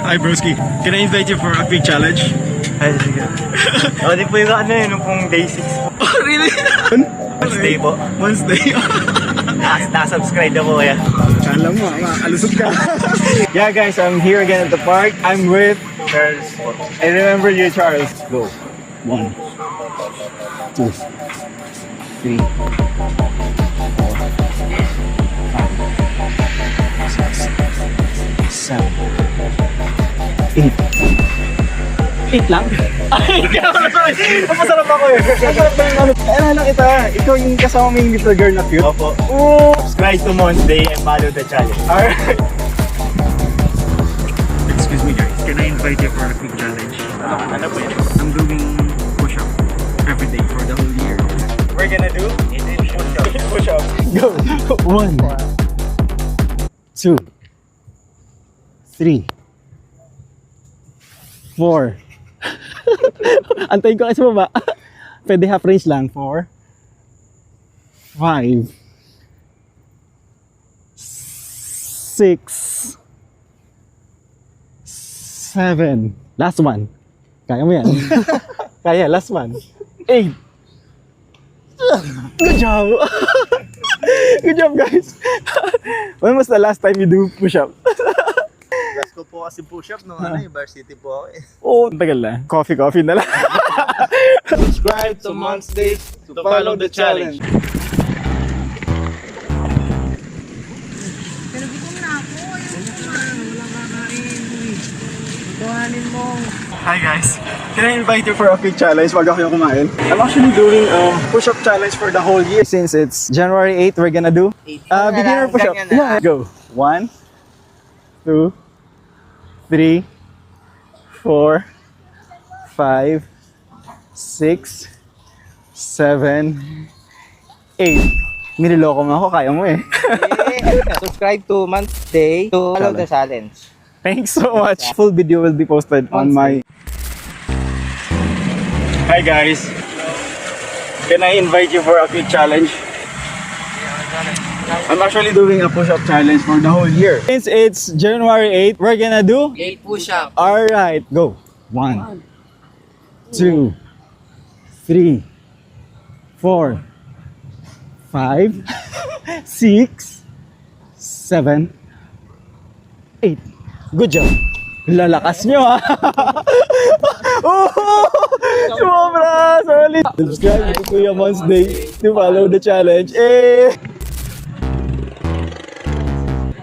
Hi broski, can I invite you for a quick challenge? Ay, sige. O, di po yung ano yun, nung pong day 6 po. Oh really? Wednesday po. Wednesday. Nakasubscribe na po kaya. Alam mo, makalusot ka. Yeah guys, I'm here again at the park. I'm with Charles po. I remember you, Charles. Go. 1, 2, 3, 4, 5, 6, 7, 8 lang? Ay, masarap ako eh. Masarap na yung ano. Kaya lang kita, ikaw yung kasama mo yung little girl na cute. Opo. Oh! Subscribe to Monday and follow the challenge. Alright. Excuse me guys, can I invite you for a quick challenge? Ano po yun? I'm doing push-up every day for the whole year. We're gonna do push-up. Push-up. Go! 1, 2, 3, 4. Antayin ko kasi baba. Pwede half range lang. 4, 5, 6, 7. Last one. Kaya mo yan. Kaya, last one. 8. Good job! Good job, guys! When was the last time you do push-up? Last ko po kasi push-up nung varsity po ako eh. Oo, tagal na. Coffee na lang. Subscribe to Monday to follow the challenge. Hi guys, can I invite you for a quick challenge wag ako yung kumain? I'm actually doing a push-up challenge for the whole year. Since it's January 8, we're gonna do beginner push-up. Yeah, go. 1, 2, 3, 4, 5, 6, 7, 8. Niloloko mo ako, kaya mo eh. Subscribe to Monday to follow the challenge. Thanks so much. Full video will be posted on my... Hi guys. Can I invite you for a quick challenge? I'm actually doing a push-up challenge for the whole year. Since it's January 8, we're gonna do 8 push-up. Alright, go. 1, 2, 3, 4, 5, 6, 7, 8. Good job. Lalakas nyo ha. Oh, sobra. Solid. Subscribe to Kuya Monday to follow the challenge. Eh.